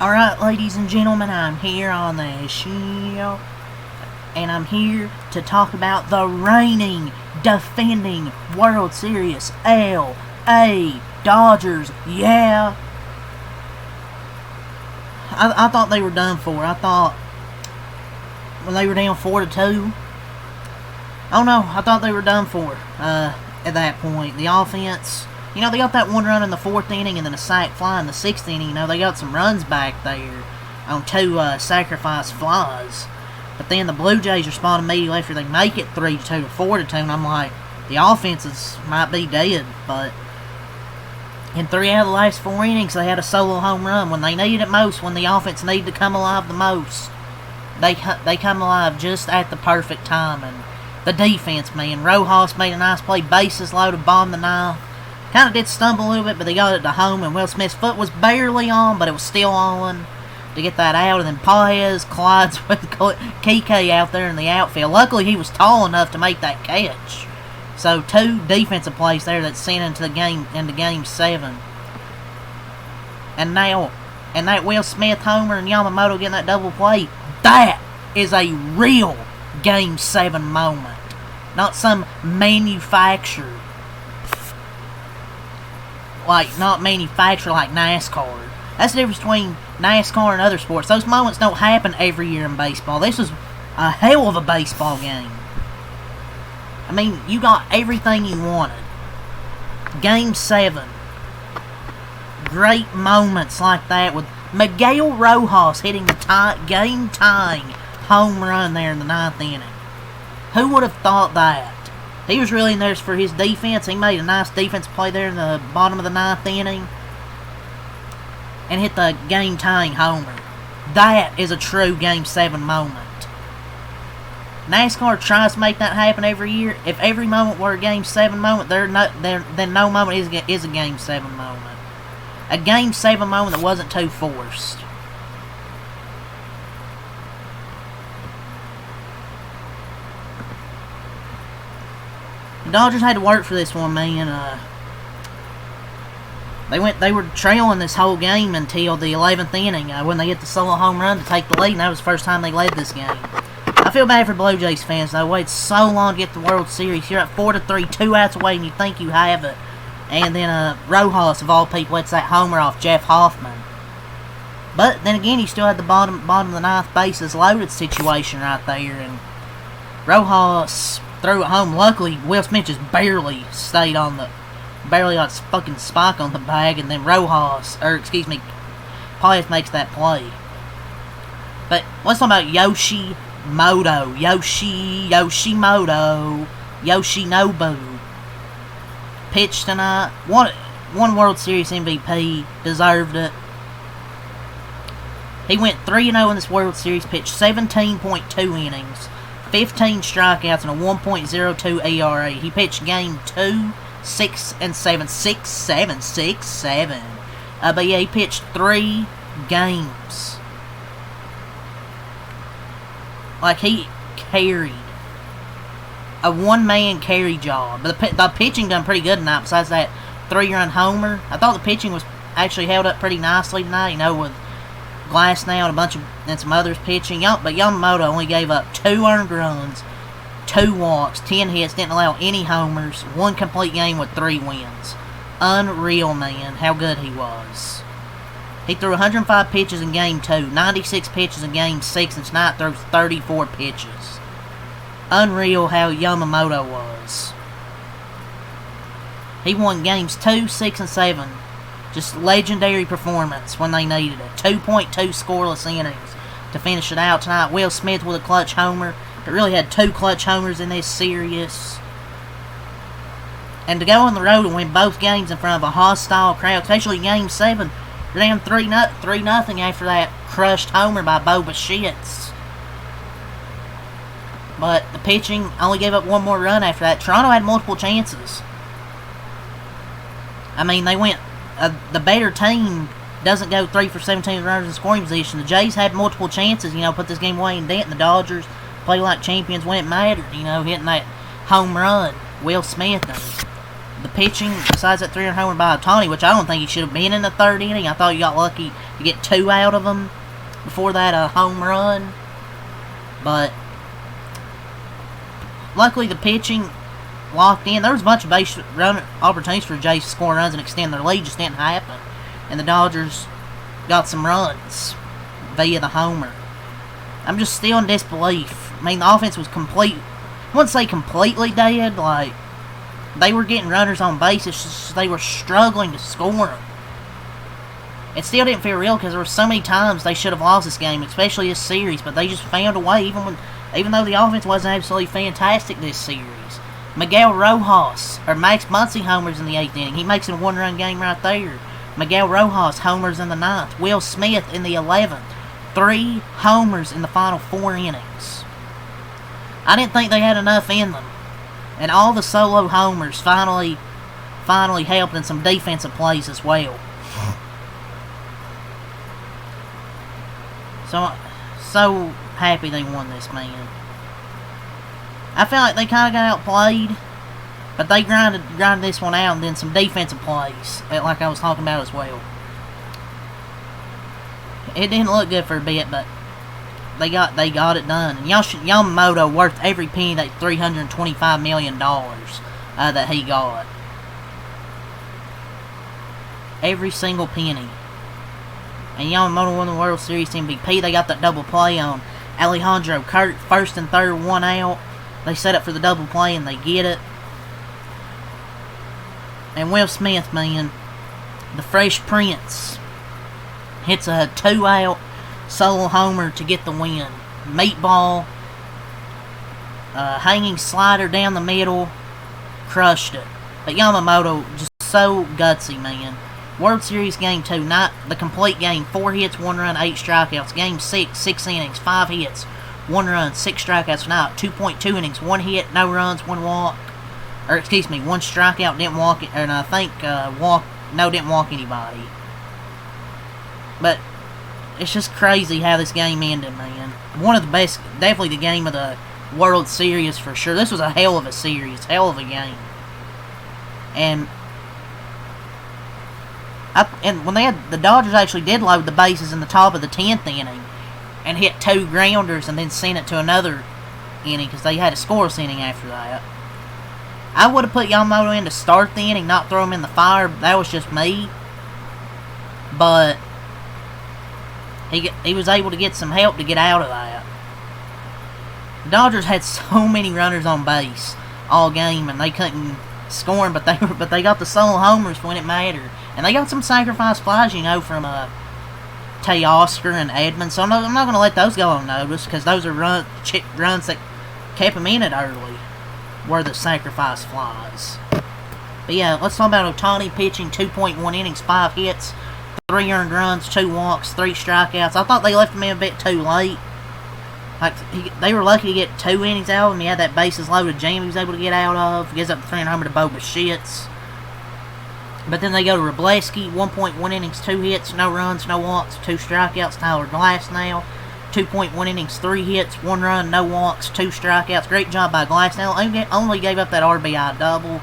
Alright, ladies and gentlemen, I'm here on the show, and I'm here to talk about the reigning, defending World Series L.A. Dodgers. Yeah. I thought they were done for. I thought when they were down 4-2. Oh no, I thought they were done for at that point. The offense, they got that one run in the 4th inning and then a sac fly in the 6th inning. They got some runs back there on 2 sacrifice flies. But then the Blue Jays respond immediately after they make it 3-2 or 4-2, and I'm like, the offenses might be dead. But in 3 out of the last 4 innings, they had a solo home run when they needed it most, when the offense needed to come alive the most. They come alive just at the perfect time. And the defense, man, Rojas made a nice play, bases loaded, bombed the 9th. Kind of did stumble a little bit, but they got it to home, and Will Smith's foot was barely on, but it was still on to get that out. And then Paez collides with Kike out there in the outfield. Luckily, he was tall enough to make that catch. So 2 defensive plays there that sent into Game 7. And now, that Will Smith homer and Yamamoto getting that double play, that is a real Game 7 moment. Not some manufactured, not manufactured like NASCAR. That's the difference between NASCAR and other sports. Those moments don't happen every year in baseball. This was a hell of a baseball game. I mean, you got everything you wanted. Game 7. Great moments like that with Miguel Rojas hitting the game-tying home run there in the 9th inning. Who would have thought that? He was really in there for his defense. He made a nice defense play there in the bottom of the 9th inning and hit the game-tying homer. That is a true Game 7 moment. NASCAR tries to make that happen every year. If every moment were a Game 7 moment, then no moment is a Game 7 moment. A Game 7 moment that wasn't too forced. The Dodgers had to work for this one, man. They were trailing this whole game until the 11th inning when they hit the solo home run to take the lead, and that was the first time they led this game. I feel bad for Blue Jays fans, though. Waited so long to get the World Series. You're at 4-3, 2 outs away, and you think you have it. And then Rojas, of all people, lets that homer off Jeff Hoffman. But then again, you still had the bottom of the 9th bases loaded situation right there, and Rojas threw it home. Luckily, Will Smith just barely got his fucking spike on the bag, and then Paez makes that play. But let's talk about Yoshinobu. Pitched tonight. Won World Series MVP. Deserved it. He went 3-0 in this World Series. Pitched 17.2 innings. 15 strikeouts and a 1.02 ERA. He pitched Game 2, 6 and 7. 6-7. But yeah, he pitched 3 games. He carried a one-man carry job. But the pitching done pretty good tonight besides that 3-run homer. I thought the pitching was actually held up pretty nicely tonight, with Glasnow and some others pitching. But Yamamoto only gave up 2 earned runs, 2 walks, 10 hits, didn't allow any homers, 1 complete game with 3 wins. Unreal, man, how good he was. He threw 105 pitches in Game 2, 96 pitches in Game 6, and tonight throws 34 pitches. Unreal how Yamamoto was. He won Games 2, 6, and 7. Just legendary performance when they needed it. 2.2 scoreless innings to finish it out tonight. Will Smith with a clutch homer. It really had 2 clutch homers in this series. And to go on the road and win both games in front of a hostile crowd, especially Game 7, you're down 3-0 after that crushed homer by Bo Bichette. But the pitching only gave up 1 more run after that. Toronto had multiple chances. I mean, they went... the better team doesn't go 3 for 17 runners in scoring position. The Jays had multiple chances, put this game away in dent. And the Dodgers play like champions when it mattered, hitting that home run. Will Smith and the pitching, besides that 3-run homer by Ohtani, which I don't think he should have been in the 3rd inning. I thought you got lucky to get 2 out of them before that home run. But luckily the pitching locked in. There was a bunch of base run opportunities for Jays to score runs and extend their lead, just didn't happen. And the Dodgers got some runs via the homer. I'm just still in disbelief. I mean, the offense was complete. I wouldn't say completely dead. Like, they were getting runners on base. It's just they were struggling to score them. It still didn't feel real because there were so many times they should have lost this game, especially this series. But they just found a way, even though the offense wasn't absolutely fantastic this series. Miguel Rojas, or Max Muncy homers in the 8th inning. He makes it a 1-run game right there. Miguel Rojas homers in the 9th. Will Smith in the 11th. 3 homers in the final 4 innings. I didn't think they had enough in them. And all the solo homers finally helped in some defensive plays as well. So happy they won this, man. I felt like they kind of got outplayed, but they grinded this one out, and then some defensive plays, like I was talking about as well. It didn't look good for a bit, but they got it done. And Yamamoto worth every penny, that $325 million that he got. Every single penny. And Yamamoto won the World Series MVP. They got that double play on Alejandro Kirk, 1st and 3rd, 1 out. They set up for the double play and they get it. And Will Smith, man, the Fresh Prince, hits a 2-out solo homer to get the win. Meatball, hanging slider down the middle, crushed it. But Yamamoto, just so gutsy, man. World Series Game 2, not the complete game. 4 hits, 1 run, 8 strikeouts. Game 6, 6 innings, 5 hits, 1 run, 6 strikeouts. Now 2.2 innings, 1 hit, no runs, 1 walk. Or excuse me, 1 strikeout, didn't walk it, and I think didn't walk anybody. But it's just crazy how this game ended, man. One of the best, definitely the game of the World Series for sure. This was a hell of a series, hell of a game. And when the Dodgers actually did load the bases in the top of the 10th inning and hit 2 grounders and then sent it to another inning because they had a scoreless inning after that. I would have put Yamamoto in to start the inning, not throw him in the fire. That was just me. But he was able to get some help to get out of that. The Dodgers had so many runners on base all game and they couldn't score them, but they got the solo homers when it mattered. And they got some sacrifice flies, from Teoscar and Edman. So I'm not going to let those go unnoticed because those are runs that kept them in it early, were the sacrifice flies. But yeah, let's talk about Ohtani pitching. 2.1 innings, 5 hits, 3 earned runs, 2 walks, 3 strikeouts. I thought they left him in a bit too late. They were lucky to get 2 innings out of him. He had that bases loaded jam he was able to get out of. Gives up 3 homer to Bo Bichette. But then they go to Robleski, 1.1 innings, 2 hits, no runs, no walks, 2 strikeouts. Tyler Glasnow, 2.1 innings, 3 hits, 1 run, no walks, 2 strikeouts. Great job by Glasnow. Only gave up that RBI double.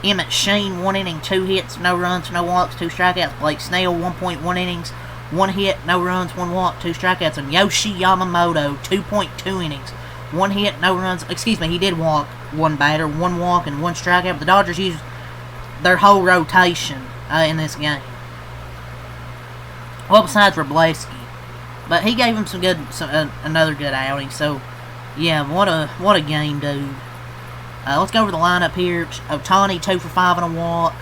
Emmett Sheen, 1 inning, 2 hits, no runs, no walks, 2 strikeouts. Blake Snell, 1.1 innings, 1 hit, no runs, 1 walk, 2 strikeouts. And Yoshi Yamamoto, 2.2 innings, 1 hit, no runs. Excuse me, he did walk 1 batter, 1 walk, and 1 strikeout. But the Dodgers used their whole rotation in this game. Well, besides Robleski, but he gave him another good outing. So, yeah, what a game, dude. Let's go over the lineup here. Ohtani 2 for 5 and a walk.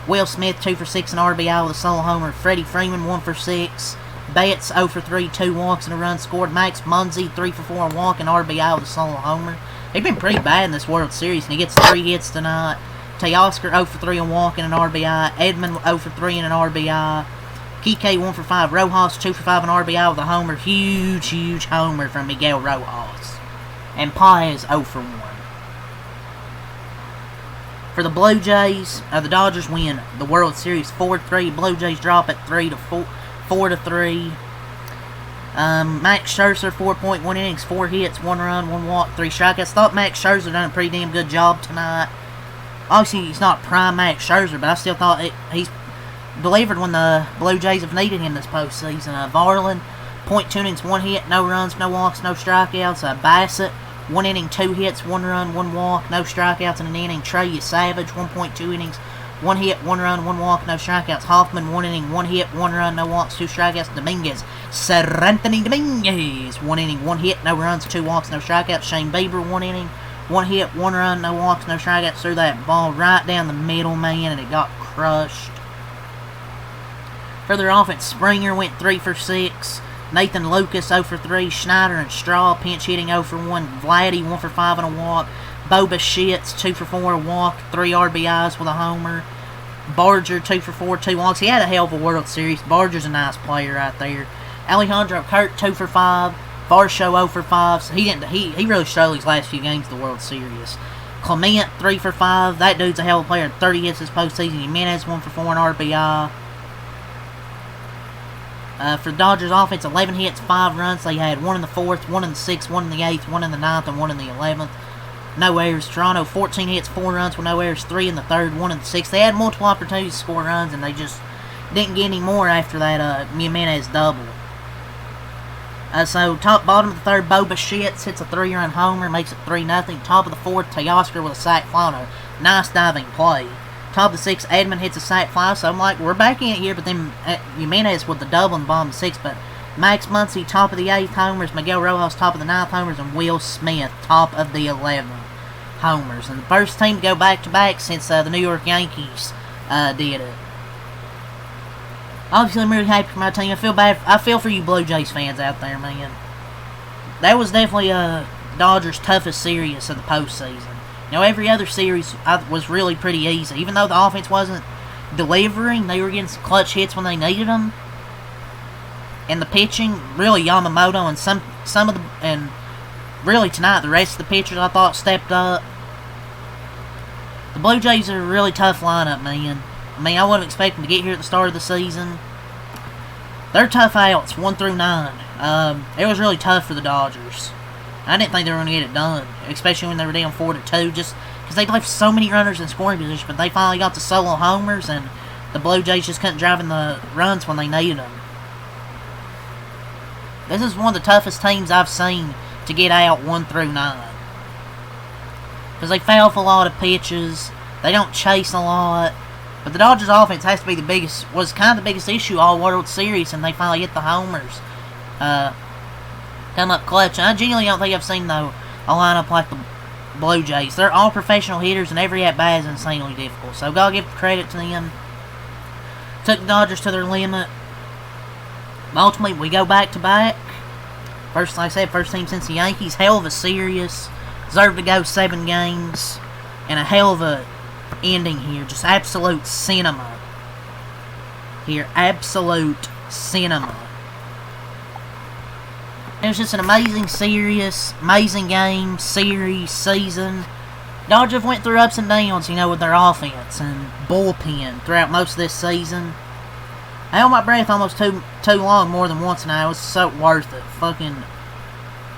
Will Smith 2 for 6 and RBI with a solo homer. Freddie Freeman 1 for 6. Betts 0 for 3, 2 walks and a run scored. Max Muncy 3 for 4 and a walk and RBI with a solo homer. He's been pretty bad in this World Series, and he gets 3 hits tonight. Teoscar 0 for 3 and walk and an RBI. Edman 0 for 3 and an RBI. Kike 1 for 5. Rojas 2 for 5 and RBI with a homer. Huge homer from Miguel Rojas. And Paez 0 for 1. For the Blue Jays, the Dodgers win the World Series 4-3. Blue Jays drop at 4-3. Max Scherzer 4.1 innings, 4 hits, 1 run, 1 walk, 3 strikeouts. Thought Max Scherzer done a pretty damn good job tonight. Obviously, he's not prime Max Scherzer, but I still thought delivered when the Blue Jays have needed him this postseason. Varland, .2 innings, 1 hit, no runs, no walks, no strikeouts. Bassett, 1 inning, 2 hits, 1 run, 1 walk, no strikeouts in an inning. Trey Savage, 1.2 innings, 1 hit, 1 run, 1 walk, no strikeouts. Hoffman, 1 inning, 1 hit, 1 run, no walks, 2 strikeouts. Dominguez, Seranthony Dominguez, 1 inning, 1 hit, no runs, 2 walks, no strikeouts. Shane Bieber, 1 inning, 1 hit, 1 run, no walks, no strikeouts. Threw that ball right down the middle, man, and it got crushed. For their offense, Springer went 3 for 6. Nathan Lucas 0 for 3. Schneider and Straw pinch hitting 0 for 1. Vladdy 1 for 5 and a walk. Bo Bichette 2 for 4, a walk, 3 RBIs with a homer. Barger 2 for 4, 2 walks. He had a hell of a World Series. Barger's a nice player right there. Alejandro Kirk 2 for 5. Varsho 0 for 5. So he really struggled these last few games of the World Series. Clement 3 for 5. That dude's a hell of a player. 30 hits this postseason. Jimenez 1 for 4 and RBI. For the Dodgers offense, 11 hits, 5 runs. They had 1 in the 4th, 1 in the 6th, 1 in the 8th, 1 in the 9th, and 1 in the 11th. No errors. Toronto, 14 hits, 4 runs with no errors, 3 in the 3rd, 1 in the 6th. They had multiple opportunities to score runs, and they just didn't get any more after that Jimenez double. So, bottom of the 3rd, Bo Bichette hits a 3-run homer, makes it 3-0. Top of the 4th, Teoscar with a sac fly on a nice diving play. Top of the 6th, Edman hits a sac fly, so I'm like, we're back in it here, but then Jimenez with the double in the bottom of the 6th, but Max Muncy, top of the 8th homers, Miguel Rojas, top of the 9th homers, and Will Smith, top of the 11th homers. And the first team to go back-to-back since the New York Yankees did it. Obviously, I'm really happy for my team. I feel for you Blue Jays fans out there, man. That was definitely Dodgers' toughest series of the postseason. You know, every other series was really pretty easy. Even though the offense wasn't delivering, they were getting some clutch hits when they needed them. And the pitching, really Yamamoto and some of the, and really tonight, the rest of the pitchers I thought stepped up. The Blue Jays are a really tough lineup, man. I mean, I wasn't expecting to get here at the start of the season. They're tough outs, 1 through 9. It was really tough for the Dodgers. I didn't think they were going to get it done, especially when they were down 4-2, just because they left so many runners in scoring position, but they finally got the solo homers, and the Blue Jays just couldn't drive in the runs when they needed them. This is one of the toughest teams I've seen to get out 1 through 9. Because they foul off a lot of pitches, they don't chase a lot, but the Dodgers offense has to be was kind of the biggest issue all World Series, and they finally hit the homers. Come up clutch. And I genuinely don't think I've seen, though, a lineup like the Blue Jays. They're all professional hitters, and every at-bat is insanely difficult. So, gotta give credit to them. Took the Dodgers to their limit. Ultimately, we go back-to-back. First, like I said, first team since the Yankees. Hell of a series. Deserved to go 7 games. And a hell of a ending here. Just absolute cinema. Here, absolute cinema. It was just an amazing series, amazing game, series, season. Dodgers went through ups and downs, you know, with their offense and bullpen throughout most of this season. I held my breath almost too long more than once now. It was so worth it. Fucking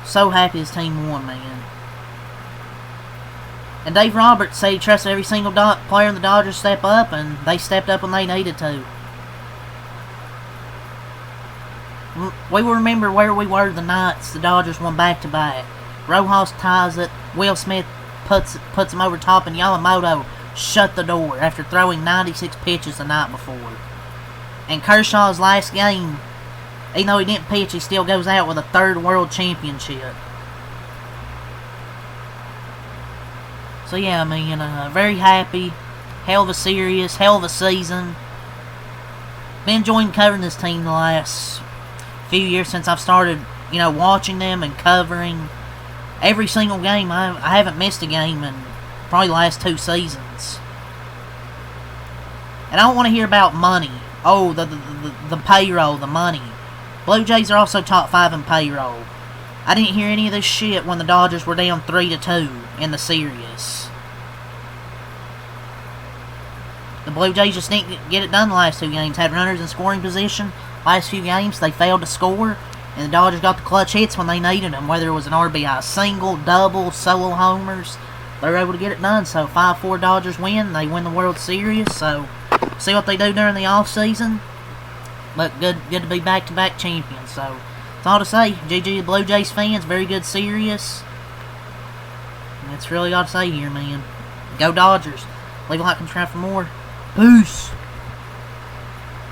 so happy this team won, man. And Dave Roberts said he trusted every single player in the Dodgers to step up, and they stepped up when they needed to. We will remember where we were the nights the Dodgers won back-to-back. Rojas ties it. Will Smith puts him over top, and Yamamoto shut the door after throwing 96 pitches the night before. And Kershaw's last game, even though he didn't pitch, he still goes out with a 3rd world championship. So yeah, I mean, very happy. Hell of a series, hell of a season. Been enjoying covering this team the last few years since I've started, you know, watching them and covering every single game. I haven't missed a game in probably the last 2 seasons. And I don't want to hear about money. Oh, the payroll, the money. Blue Jays are also top 5 in payroll. I didn't hear any of this shit when the Dodgers were down 3-2 in the series. The Blue Jays just didn't get it done the last 2 games. Had runners in scoring position. Last few games, they failed to score. And the Dodgers got the clutch hits when they needed them. Whether it was an RBI single, double, solo homers. They were able to get it done. So 5-4 Dodgers win. They win the World Series. So see what they do during the off season. But good to be back-to-back champions. So that's all to say. GG Blue Jays fans, very good series. That's really all to say here, man. Go Dodgers. Leave a like and subscribe for more. Peace.